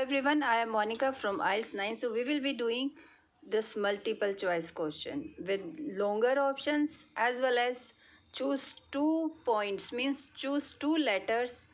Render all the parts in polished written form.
Everyone, I am Monica from IELTS 9. So we will be doing this multiple choice question with longer options as well as choose 2 points, means choose 2 letters.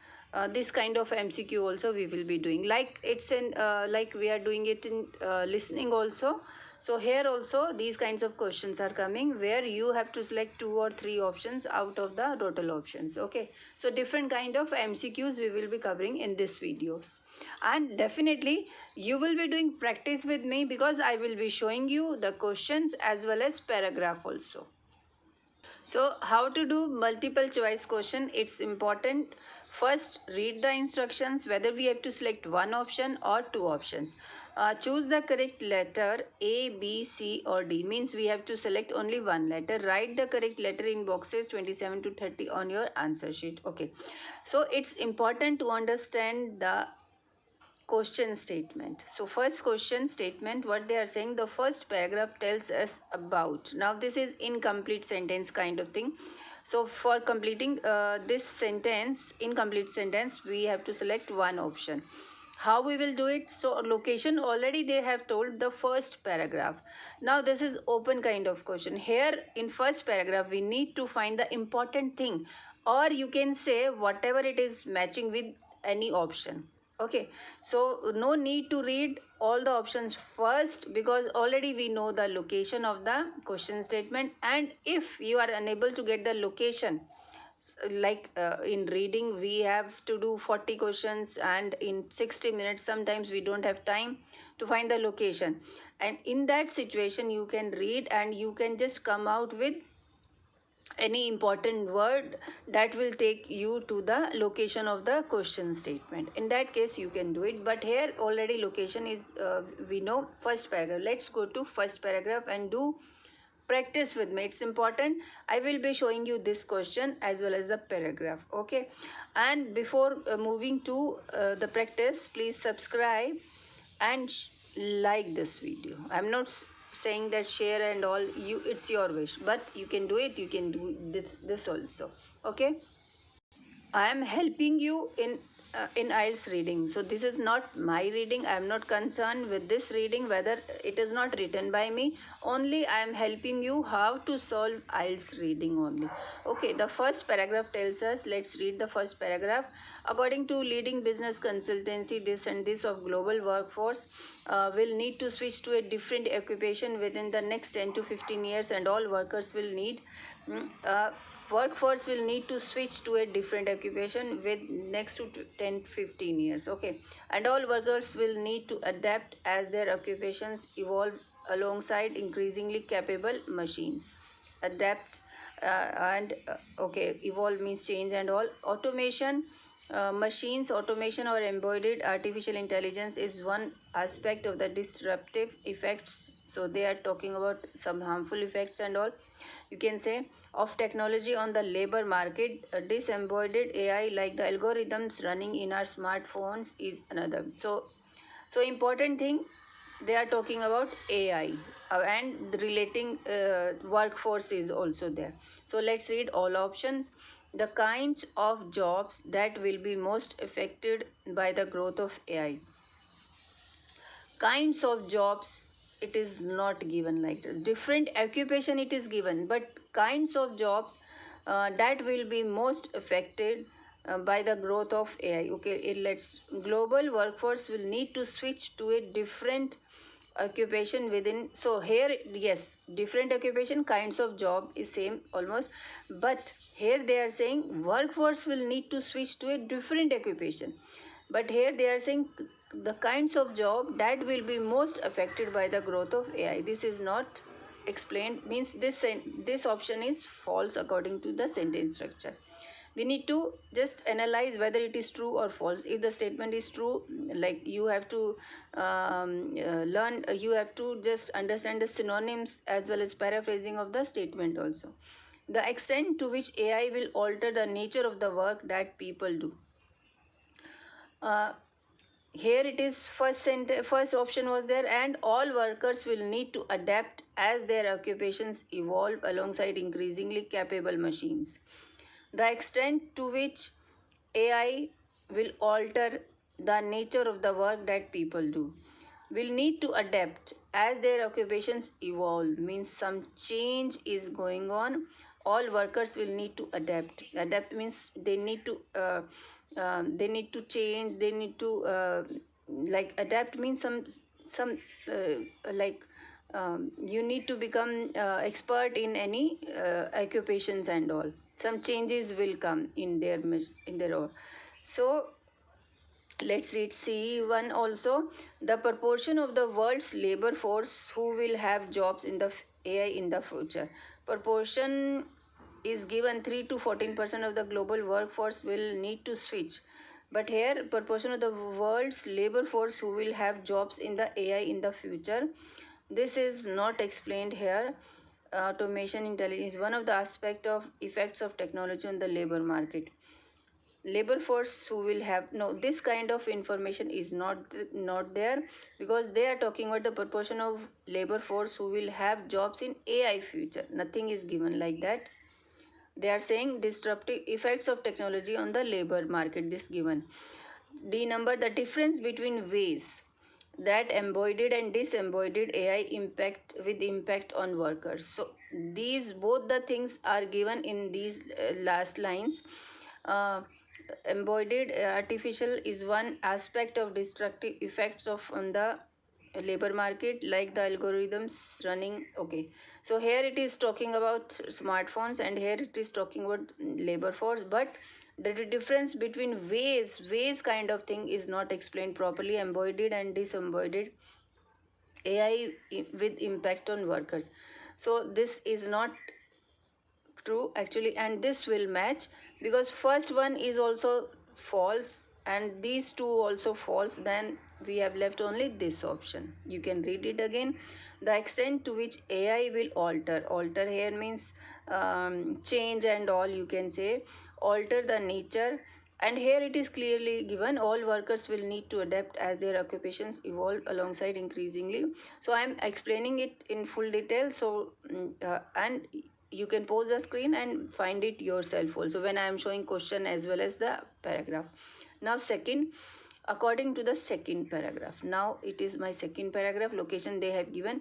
This kind of MCQ also we will be doing, like it's in like we are doing it in listening also. So here also these kinds of questions are coming where you have to select 2 or 3 options out of the total options. Okay, so different kind of MCQs we will be covering in this videos, and definitely you will be doing practice with me because I will be showing you the questions as well as paragraph also. So how to do multiple choice question? It's important. First, read the instructions whether we have to select one option or 2 options. Choose the correct letter A, B, C or D. Means we have to select only one letter. Write the correct letter in boxes 27 to 30 on your answer sheet. Okay. So it's important to understand the question statement. So first question statement, what they are saying, the first paragraph tells us about. Now this is incomplete sentence kind of thing. So for completing this sentence, incomplete sentence, we have to select one option. How we will do it? So location already they have told the first paragraph. Now this is open kind of question. Here in first paragraph we need to find the important thing, or you can say whatever it is matching with any option. Okay, so no need to read all the options first because already we know the location of the question statement. And if you are unable to get the location, like in reading we have to do 40 questions and in 60 minutes sometimes we don't have time to find the location, and in that situation you can read and you can just come out with any important word that will take you to the location of the question statement. In that case you can do it, but here already location is we know first paragraph. Let's go to first paragraph and do practice with me. It's important. I will be showing you this question as well as the paragraph. Okay, and before moving to the practice, please subscribe and like this video. I'm not saying that share and all, you, it's your wish, but you can do it, you can do this also. Okay, I am helping you in IELTS reading. So this is not my reading. I am not concerned with this reading whether it is not written by me. Only I am helping you how to solve IELTS reading only. Okay, the first paragraph tells us, let's read the first paragraph. According to leading business consultancy, this and this of global workforce will need to switch to a different occupation within the next 10 to 15 years, and all workers will need workforce will need to switch to a different occupation with next to 10-15 years. Okay, and all workers will need to adapt as their occupations evolve alongside increasingly capable machines. Adapt okay, evolve means change and all. Automation, machines automation or embodied artificial intelligence is one aspect of the disruptive effects. So they are talking about some harmful effects and all, you can say, of technology on the labor market. Disembodied AI like the algorithms running in our smartphones is another. So important thing, they are talking about AI and the relating workforce is also there. So let's read all options. The kinds of jobs that will be most affected by the growth of AI. Kinds of jobs, it is not given like this. Different occupation it is given, but kinds of jobs that will be most affected by the growth of AI. Okay, let's, global workforce will need to switch to a different occupation within. So here, yes, different occupation, kinds of job is same almost, but here they are saying workforce will need to switch to a different occupation, but here they are saying the kinds of job that will be most affected by the growth of AI. This is not explained, means this option is false according to the sentence structure. We need to just analyze whether it is true or false. If the statement is true, like you have to learn, you have to just understand the synonyms as well as paraphrasing of the statement also. The extent to which AI will alter the nature of the work that people do. Here it is, first option was there, and all workers will need to adapt as their occupations evolve alongside increasingly capable machines. The extent to which AI will alter the nature of the work that people do. Will need to adapt as their occupations evolve, means some change is going on. All workers will need to adapt means they need to change, they need to like adapt means some like you need to become expert in any occupations and all. Some changes will come in their role. So let's read C1 also. The proportion of the world's labor force who will have jobs in the AI in the future. Proportion is given 3 to 14% of the global workforce will need to switch. But here, proportion of the world's labor force who will have jobs in the AI in the future. This is not explained here. Automation intelligence is one of the aspect of effects of technology on the labor market. Labor force who will have no, this kind of information is not there, because they are talking about the proportion of labor force who will have jobs in AI future. Nothing is given like that. They are saying disruptive effects of technology on the labor market, this given. D number, the difference between ways that embodied and disembodied AI impact on workers. So these both the things are given in these last lines. uh, Embodied artificial is one aspect of destructive effects of on the labor market, like the algorithms running. Okay, so here it is talking about smartphones and here it is talking about labor force, but the difference between ways kind of thing is not explained properly. Embodied and disembodied AI with impact on workers. So this is not true actually, and this will match because first one is also false and these two also false. Then we have left only this option. You can read it again. The extent to which AI will alter here means change and all, you can say alter the nature. And here it is clearly given all workers will need to adapt as their occupations evolve alongside increasingly. So I am explaining it in full detail. So and you can pause the screen and find it yourself also when I am showing question as well as the paragraph. Now second, according to the second paragraph, now it is my second paragraph. Location they have given.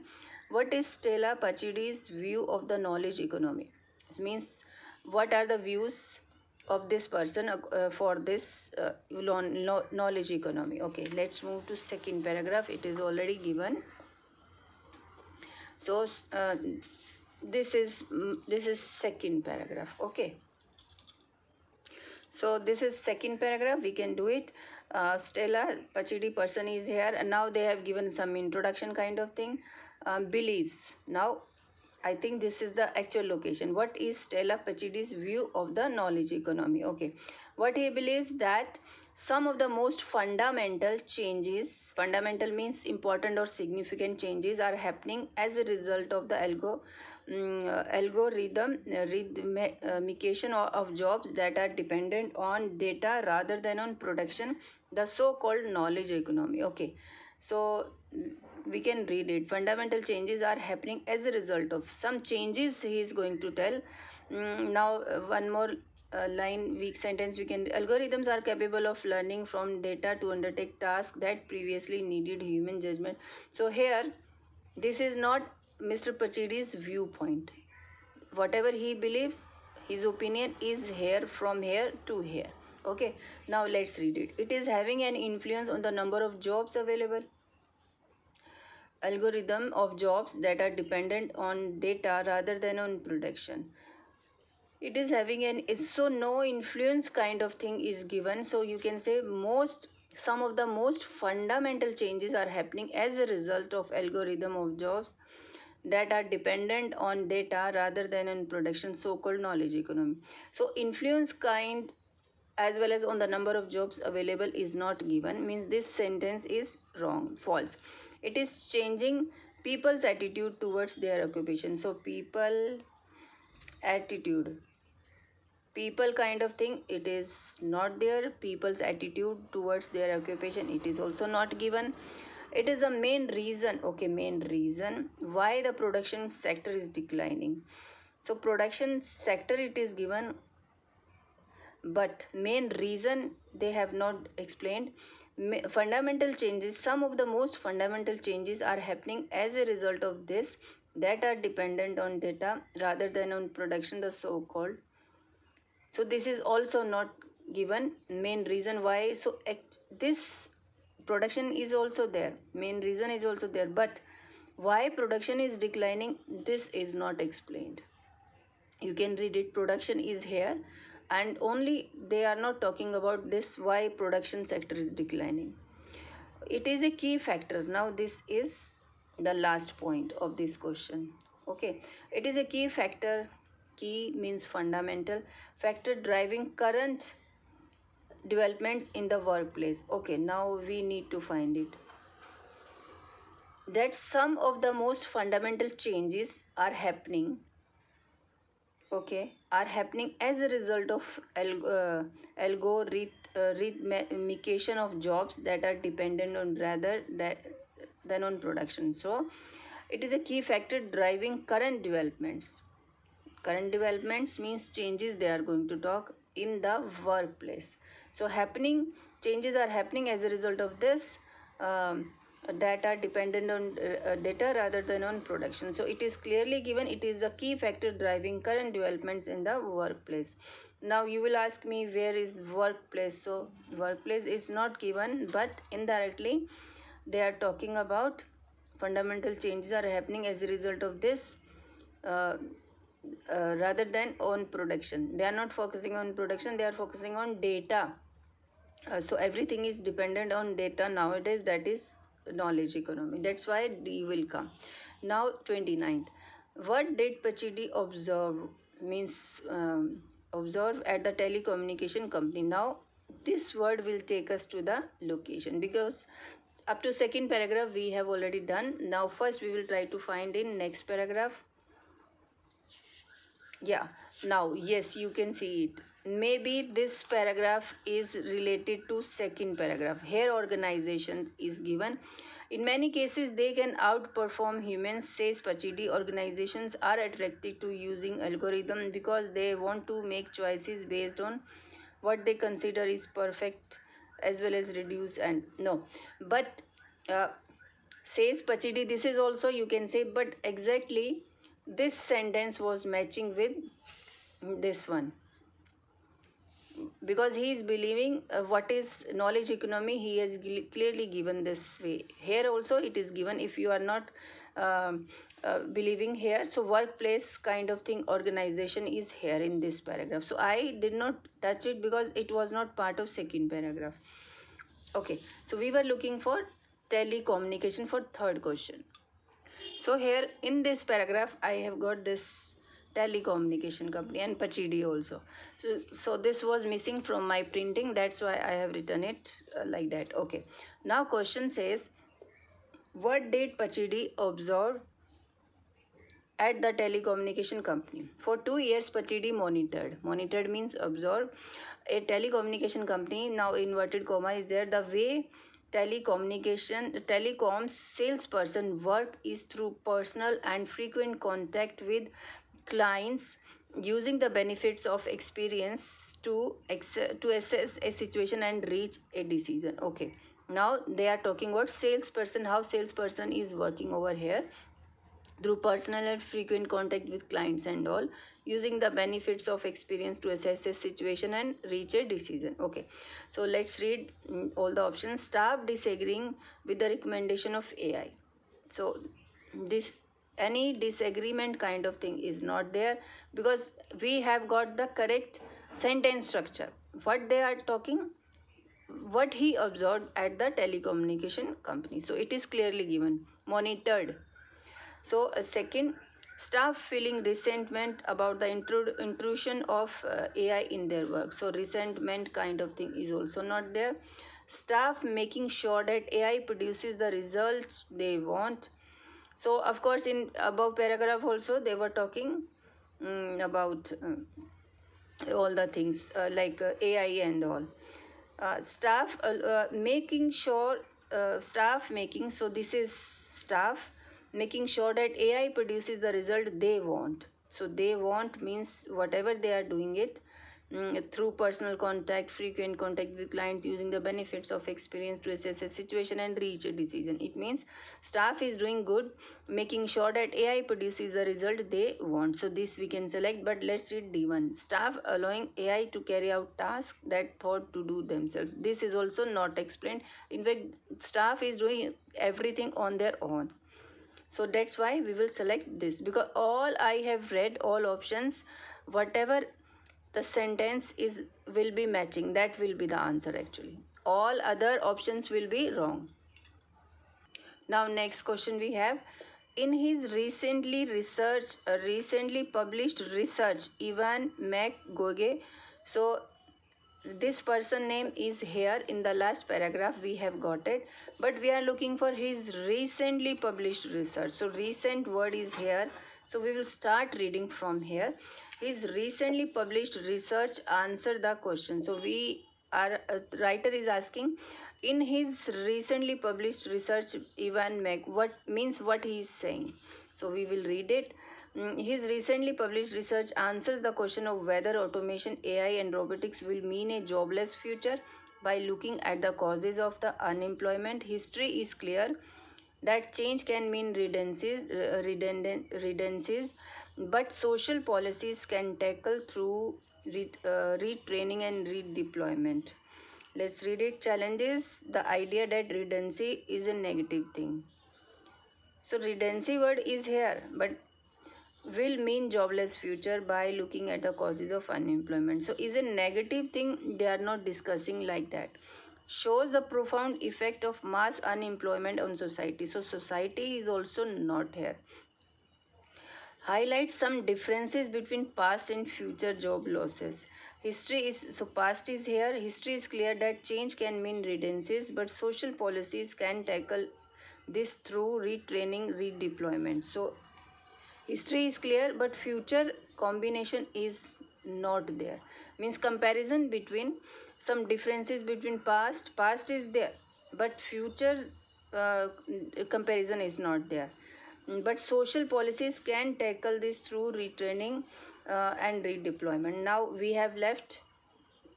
What is Stella Pachidi's view of the knowledge economy? It means what are the views of this person for this knowledge economy. Okay, let's move to second paragraph. It is already given. So this is second paragraph. Okay, so this is second paragraph. We can do it. Stella Pachidi person is here, and now they have given some introduction kind of thing. Beliefs. Now I think this is the actual location. What is Stella Pachidi's view of the knowledge economy? Okay, what he believes that some of the most fundamental changes, fundamental means important or significant changes, are happening as a result of the rhythmication of jobs that are dependent on data rather than on production, the so-called knowledge economy. Okay, so we can read it. Fundamental changes are happening as a result of some changes he is going to tell. Now one more line, weak sentence we can. Algorithms are capable of learning from data to undertake tasks that previously needed human judgment. So here this is not Mr. Pachidi's viewpoint. Whatever he believes, his opinion is here from here to here. Okay, now let's read it. It is having an influence on the number of jobs available. Algorithm of jobs that are dependent on data rather than on production. It is having an, so no influence kind of thing is given. So you can say some of the most fundamental changes are happening as a result of algorithm of jobs that are dependent on data rather than on production, so-called knowledge economy. So influence kind as well as on the number of jobs available is not given, means this sentence is wrong, false. It is changing people's attitude towards their occupation. So people attitude, people kind of thing, it is not there. People's attitude towards their occupation, it is also not given. It is the main reason. Okay, main reason why the production sector is declining. So production sector it is given, but main reason they have not explained. Fundamental changes, some of the most fundamental changes are happening as a result of this, that are dependent on data rather than on production, the so called. So this is also not given. Main reason why, so this production is also there, main reason is also there, but why production is declining, this is not explained. You can read it, production is here, and only they are not talking about this, why production sector is declining. It is a key factor. Now this is the last point of this question. Okay, it is a key factor. Key means fundamental factor driving current developments in the workplace. Okay, now we need to find it. That some of the most fundamental changes are happening, okay, are happening as a result of algorithmication of jobs that are dependent on rather than on production. So it is a key factor driving current developments. Current developments means changes they are going to talk in the workplace. So happening, changes are happening as a result of this, data dependent on data rather than on production. So it is clearly given, it is the key factor driving current developments in the workplace. Now you will ask me, where is workplace? So workplace is not given, but indirectly they are talking about fundamental changes are happening as a result of this, uh, rather than on production. They are not focusing on production, they are focusing on data. So everything is dependent on data nowadays, that is knowledge economy. That's why D will come. Now 29th. What did Pachidi observe? Means observe at the telecommunication company. Now this word will take us to the location, because up to second paragraph we have already done. Now first we will try to find in next paragraph. Yeah, now yes, you can see it. Maybe this paragraph is related to second paragraph. Here organization is given. In many cases, they can outperform humans, says Pachidi. Organizations are attracted to using algorithm because they want to make choices based on what they consider is perfect, as well as reduce and no. But uh, says Pachidi, this is also you can say, but exactly this sentence was matching with this one, because he is believing what is knowledge economy, he has clearly given this way. Here also it is given, if you are not believing here, so workplace kind of thing, organization is here in this paragraph. So I did not touch it because it was not part of second paragraph. Okay, so we were looking for telecommunication for third question. So here in this paragraph, I have got this telecommunication company and Pachidi also. So this was missing from my printing. That's why I have written it like that. Okay. Now question says, what did Pachidi observe at the telecommunication company? For 2 years, Pachidi monitored. Monitored means observed a telecommunication company. Now inverted comma is there. The way telecoms salesperson work is through personal and frequent contact with clients, using the benefits of experience to assess a situation and reach a decision. Okay, now they are talking about salesperson, how salesperson is working over here, through personal and frequent contact with clients and all, using the benefits of experience to assess a situation and reach a decision. Okay, so let's read all the options. Staff disagreeing with the recommendation of AI. So this, any disagreement kind of thing is not there, because we have got the correct sentence structure. What they are talking, what he observed at the telecommunication company, so it is clearly given. Monitored. So, second, staff feeling resentment about the intrusion of AI in their work. So, resentment kind of thing is also not there. Staff making sure that AI produces the results they want. So, of course, in above paragraph also they were talking about all the things like AI and all. Staff making sure, staff making, so this is staff making sure that AI produces the result they want. So they want means whatever they are doing it through personal contact, frequent contact with clients, using the benefits of experience to assess a situation and reach a decision. It means staff is doing good, making sure that AI produces the result they want. So this we can select, but let's read D1. Staff allowing AI to carry out tasks that thought to do themselves. This is also not explained. In fact, staff is doing everything on their own. So that's why we will select this, because all I have read, all options, whatever the sentence is will be matching, that will be the answer actually. All other options will be wrong. Now next question we have, in his recently published research, Ivan McGoge. So this person name is here in the last paragraph, we have got it, but we are looking for his recently published research. So recent word is here, so we will start reading from here. His recently published research answer the question. So we are writer is asking, in his recently published research, Ivan Mac, what means, what he is saying. So we will read it. His recently published research answers the question of whether automation, AI, and robotics will mean a jobless future. By looking at the causes of the unemployment, history is clear that change can mean redundancies, but social policies can tackle through retraining and redeployment. Let's read it. Challenges the idea that redundancy is a negative thing. So redundancy word is here, but will mean jobless future by looking at the causes of unemployment. So is a negative thing, they are not discussing like that. Shows the profound effect of mass unemployment on society. So society is also not here. Highlights some differences between past and future job losses. History is, so past is here. History is clear that change can mean redundancies, but social policies can tackle this through retraining, redeployment. So history is clear, but future combination is not there. Means comparison between some differences between past is there, but future comparison is not there. But social policies can tackle this through retraining and redeployment. Now we have left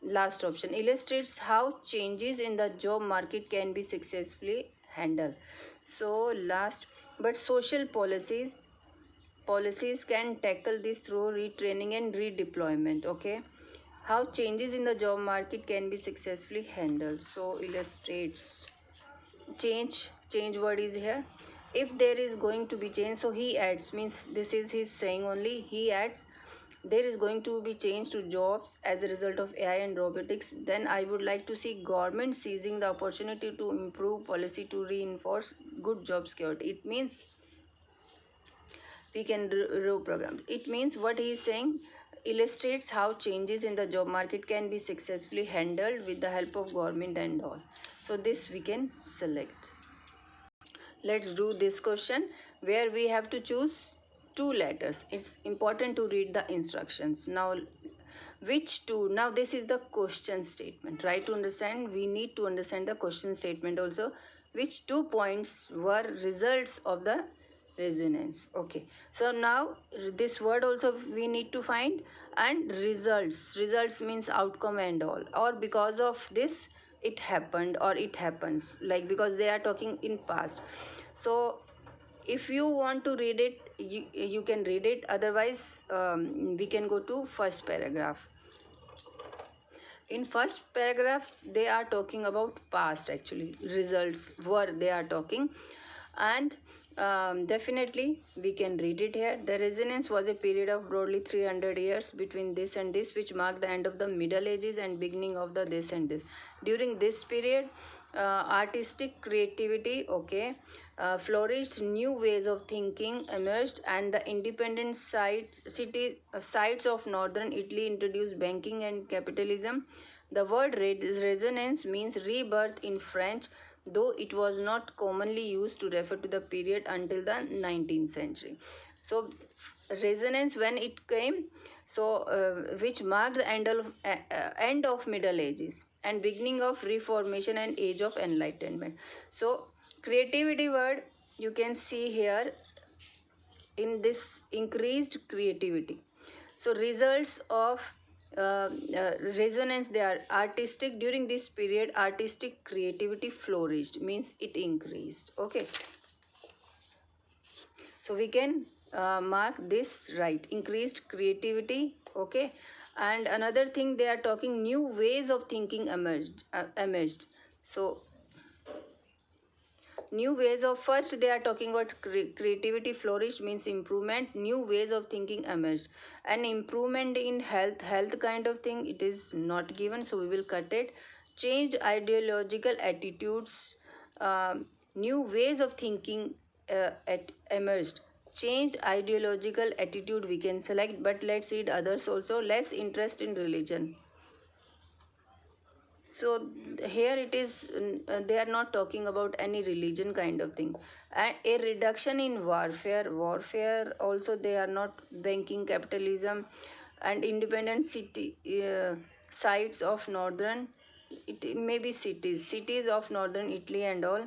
last option, illustrates how changes in the job market can be successfully handled. So last, but social policies can tackle this through retraining and redeployment. Okay, how changes in the job market can be successfully handled. So illustrates change word is here. If there is going to be change, so he adds, means this is his saying only, he adds there is going to be change to jobs as a result of AI and robotics, then I would like to see government seizing the opportunity to improve policy to reinforce good job security. It means we can do programs. It means what he is saying illustrates how changes in the job market can be successfully handled with the help of government and all. So this we can select. Let's do this question where we have to choose two letters. It's important to read the instructions. Now which two, now this is the question statement. Try to understand, we need to understand the question statement also. Which 2 points were results of the resonance. Okay, so now this word also we need to find, and results means outcome and all, or because of this it happened or it happens, like because they are talking in past. So if you want to read it, you can read it, otherwise we can go to first paragraph. In first paragraph they are talking about past, actually results were they are talking, and definitely we can read it here. The resonance was a period of broadly 300 years between this and this, which marked the end of the middle ages and beginning of the this and this. During this period artistic creativity, okay, flourished, new ways of thinking emerged, and the independent sites of northern Italy introduced banking and capitalism. The word resonance means rebirth in French, though it was not commonly used to refer to the period until the 19th century. So resonance, when it came, so which marked the end of middle ages and beginning of reformation and age of enlightenment. So creativity word you can see here in this increased creativity. So results of resonance, they are artistic. During this period, artistic creativity flourished, means it increased. Okay, so we can mark this right, increased creativity. Okay, and another thing, they are talking new ways of thinking emerged. So new ways of, first they are talking about creativity flourished, means improvement, new ways of thinking emerged. An improvement in health kind of thing, it is not given, so we will cut it. Changed ideological attitudes, new ways of thinking emerged. Changed ideological attitude we can select, but let's read others also. Less interest in religion. So here it is, they are not talking about any religion kind of thing. And a reduction in warfare also, they are not banking capitalism. And independent sites of northern, it may be cities of northern Italy and all.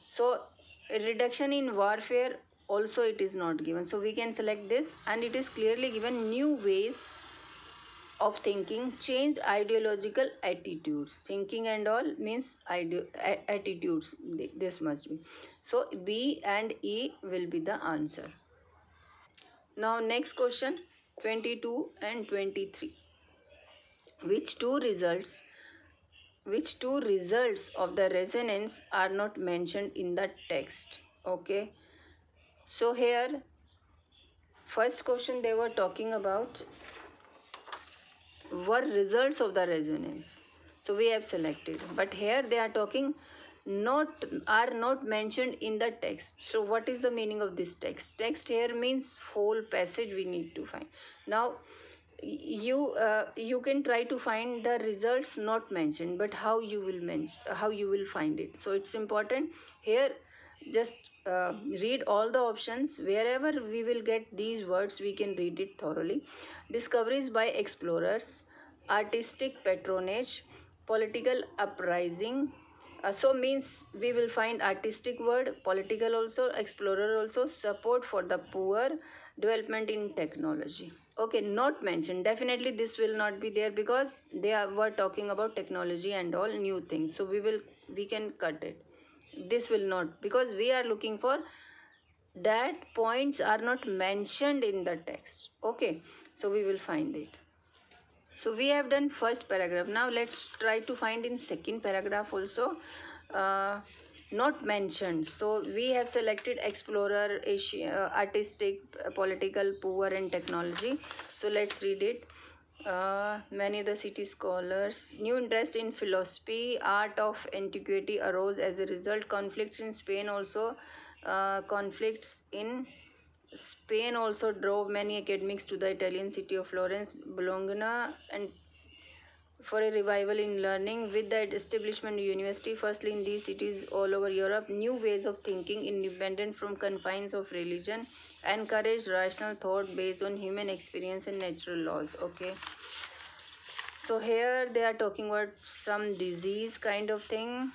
So a reduction in warfare also, it is not given, so we can select this. And it is clearly given new ways of thinking, changed ideological attitudes. Thinking and all means attitudes. This must be. So B and E will be the answer. Now next question, 22 and 23. Which two results which two results of the resonance are not mentioned in the text? Okay. So here, first question they were talking about were results of the resonance, so we have selected. But here they are talking not, are not mentioned in the text. So what is the meaning of this text here? Means whole passage we need to find. Now you can try to find the results not mentioned, but how you will find it. So it's important here, just read all the options. Wherever we will get these words, we can read it thoroughly. Discoveries by explorers, artistic patronage, political uprising. So means we will find artistic word, political also, explorer also, support for the poor, development in technology. Okay, not mentioned. Definitely this will not be there, because were talking about technology and all new things. So we can cut it. This will not, because we are looking for that points are not mentioned in the text. Okay, so we will find it. So we have done first paragraph. Now let's try to find in second paragraph also. Uh, Not mentioned. So we have selected explorer, artistic, political, poor and technology. So let's read it. Many of the city scholars, new interest in philosophy, art of antiquity arose as a result. Conflicts in Spain also, conflicts in Spain also drove many academics to the Italian city of Florence, Bologna, and for a revival in learning. With the establishment of university, firstly in these cities all over Europe, new ways of thinking independent from confines of religion encouraged rational thought based on human experience and natural laws. Okay. So here they are talking about some disease kind of thing.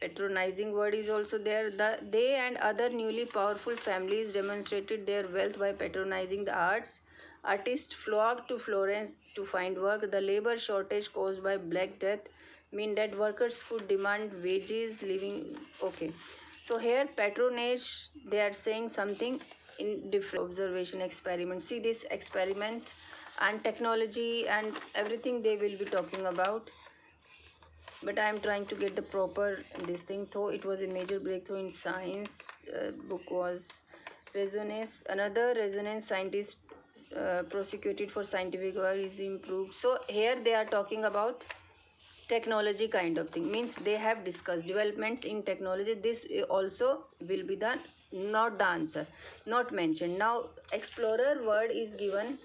Patronizing word is also there. They and other newly powerful families demonstrated their wealth by patronizing the arts. Artists flocked to Florence to find work. The labor shortage caused by Black Death mean that workers could demand wages, living. Okay. So here patronage, they are saying something in different observation experiment. See this experiment and technology and everything they will be talking about, but I am trying to get the proper this thing. Though it was a major breakthrough in science, book was resonance. Another resonance scientist prosecuted for scientific work is improved. So here they are talking about technology kind of thing. Means they have discussed developments in technology. This also will be the not the answer, not mentioned. Now explorer word is given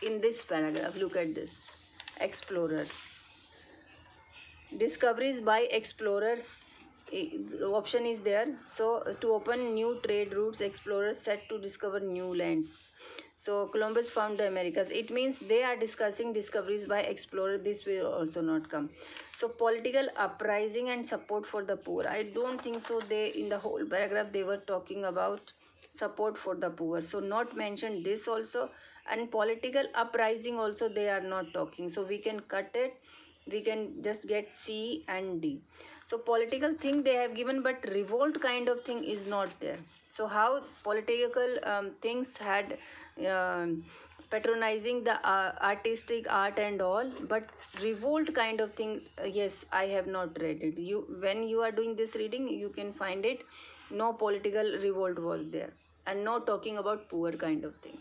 in this paragraph. Look at this, explorers. Discoveries by explorers, option is there. So to open new trade routes, explorers set to discover new lands. So Columbus found the Americas. It means they are discussing discoveries by explorer. This will also not come. So political uprising and support for the poor, I don't think so. They, in the whole paragraph, they were talking about support for the poor, so not mentioned this also. And political uprising also they are not talking, so we can cut it. We can just get C and D. So political thing they have given, but revolt kind of thing is not there. So how political things had patronizing the artistic art and all, but revolt kind of thing, yes, I have not read it. You, when you are doing this reading, you can find it. No political revolt was there, and no talking about poor kind of thing.